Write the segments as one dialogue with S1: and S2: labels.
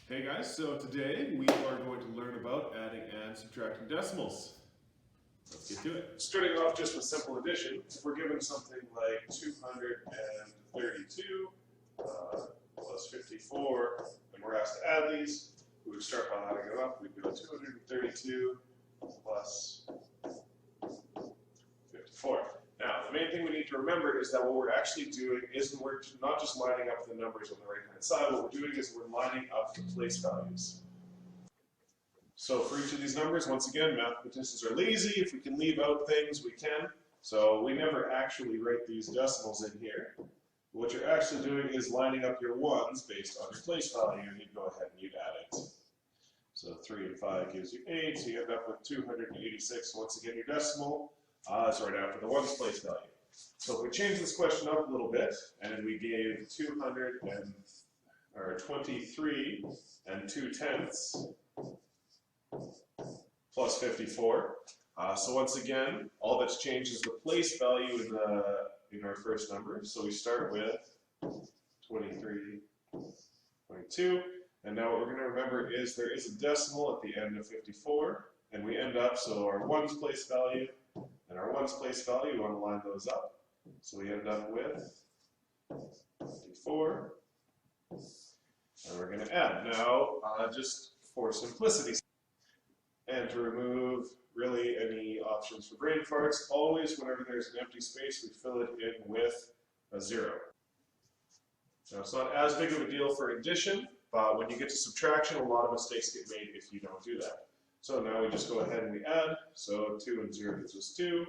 S1: Hey guys, so today we are going to learn about adding and subtracting decimals. Let's get to it.
S2: Starting off just with simple addition, if we're given something like 232 plus 54, and we're asked to add these, we would start by adding it up. We'd go 232 plus 54. Now, the main thing we need to remember is that what we're actually doing isn't we're not just lining up the numbers on the right-hand side. What we're doing is we're lining up the place values. So for each of these numbers, once again, mathematicians are lazy. If we can leave out things, we can. So we never actually write these decimals in here. What you're actually doing is lining up your ones based on your place value, and you'd go ahead and you'd add it. So 3 and 5 gives you 8, so you end up with 286. Once again, your decimal is right after the ones place value. So if we change this question up a little bit, and we gave 23 and 2/10 plus 54. So once again, all that's changed is the place value in our first number. So we start with 23, 22. And now what we're going to remember is there is a decimal at the end of 54. And we end up, so our ones place value and our ones place value, we want to line those up. So we end up with 54. And we're going to add. Now, just for simplicity, and to remove really any options for brain farts, always whenever there's an empty space, we fill it in with a 0. Now it's not as big of a deal for addition, but when you get to subtraction, a lot of mistakes get made if you don't do that. So now we just go ahead and we add. So 2 and 0 gives us 2,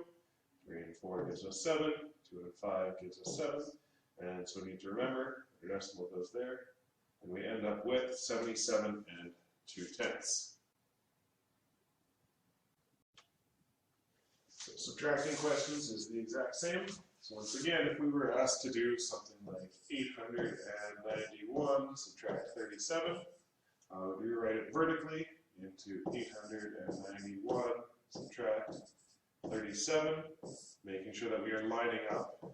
S2: 3 and 4 gives us 7, 2 and 5 gives us 7, and so we need to remember your decimal goes there, and we end up with 77 and 2/10. So subtracting questions is the exact same. So once again, if we were asked to do something like 891 subtract 37, we rewrite it vertically into 891 subtract 37, making sure that we are lining up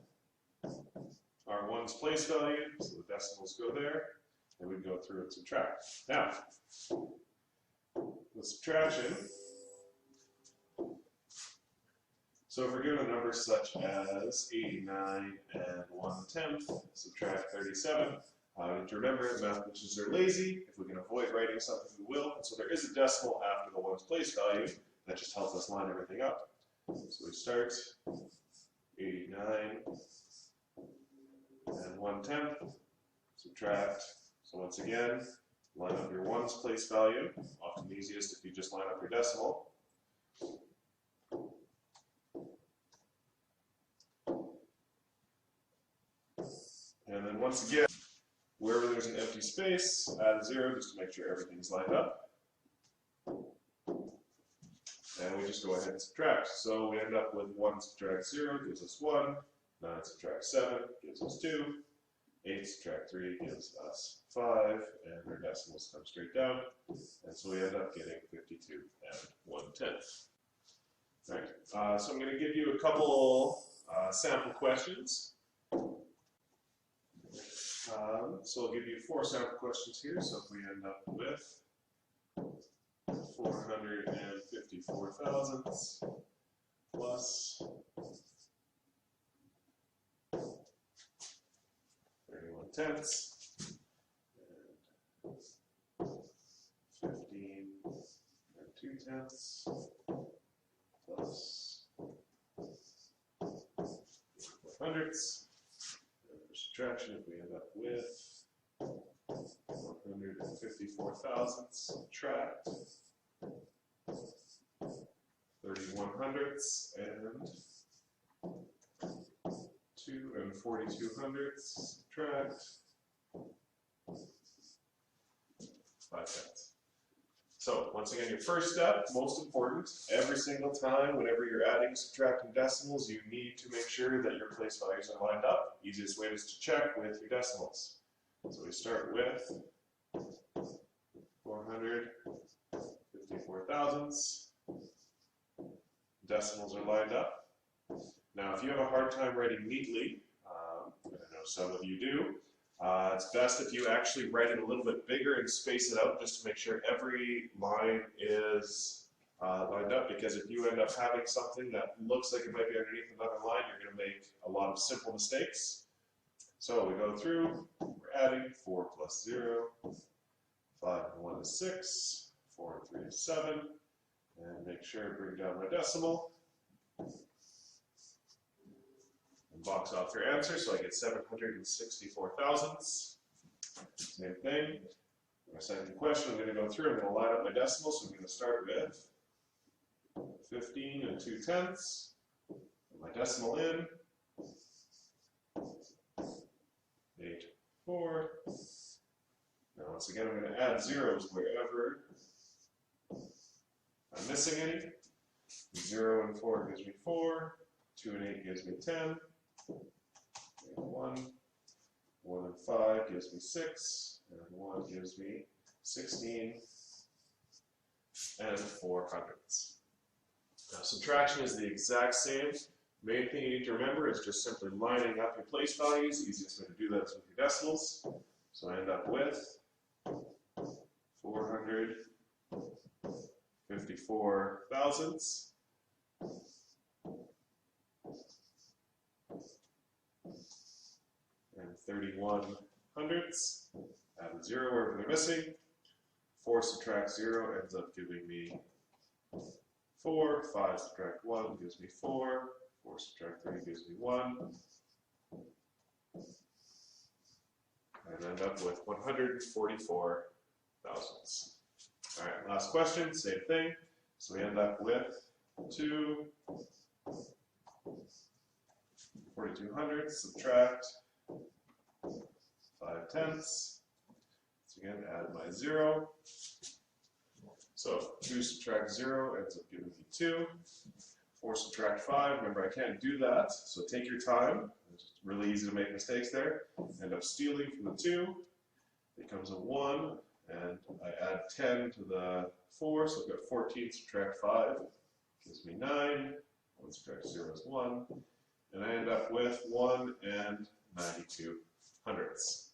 S2: our ones place value, so the decimals go there, and we go through and subtract. Now, the subtraction. So if we're given a number such as 89 and 1/10, subtract 37, we need to remember mathematicians are lazy. If we can avoid writing something, we will. And so there is a decimal after the ones place value that just helps us line everything up. So we start 89 and 1/10, subtract. So once again, line up your ones place value. Often the easiest if you just line up your decimal. And then once again, wherever there's an empty space, add a 0 just to make sure everything's lined up. And we just go ahead and subtract. So we end up with 1 subtract 0 gives us 1, 9 subtract 7 gives us 2, 8 subtract 3 gives us 5, and our decimals come straight down. And so we end up getting 52 and 1/10. All right, so I'm going to give you a couple sample questions. So I'll give you 4 sample questions here. So if we end up with 454 thousandths plus 31/10 and 15 and 2/10 plus 100ths. Subtraction, if we end up with 154 thousandths, subtract 31 hundredths and 2 and 42 hundredths, subtract 5/10. So once again, your first step, most important, every single time whenever you're adding, subtracting decimals, you need to make sure that your place values are lined up. Easiest way is to check with your decimals. So we start with 454 thousandths. Decimals are lined up. Now if you have a hard time writing neatly, I know some of you do, It's best if you actually write it a little bit bigger and space it out just to make sure every line is lined up, because if you end up having something that looks like it might be underneath another line, you're going to make a lot of simple mistakes. So we go through, we're adding 4 plus 0, 5 and 1 is 6, 4 and 3 is 7, and make sure to bring down my decimal. And box off your answer, so I get 764 thousandths. Same thing. My second question, I'm going to go through, I'm going to line up my decimals, so I'm going to start with 15 and 2/10. Put my decimal in. 8, 4. Now once again, I'm going to add zeros wherever I'm missing any. 0 and 4 gives me 4. 2 and 8 gives me 10. 1 and 5 gives me 6. And 1 gives me 16. And 4 hundredths. Now subtraction is the exact same. Main thing you need to remember is just simply lining up your place values. Easiest way to do that is with your decimals. So I end up with 454 thousandths. And 31 hundredths. Add a 0 wherever they're missing. 4 subtract 0 ends up giving me 4. 5 subtract 1 gives me 4. 4 subtract 3 gives me 1. And end up with 144 thousandths. All right, last question, same thing. So we end up with 2 42 hundredths, subtract 5 tenths. So again, add my 0. So 2 subtract 0 ends up giving me 2. 4 subtract 5, remember I can't do that, so take your time. It's really easy to make mistakes there. End up stealing from the 2, becomes a 1, and I add 10 to the 4, so I've got 14 subtract 5, gives me 9, 1 subtract 0 is 1, and I end up with 1 and 92 hundredths.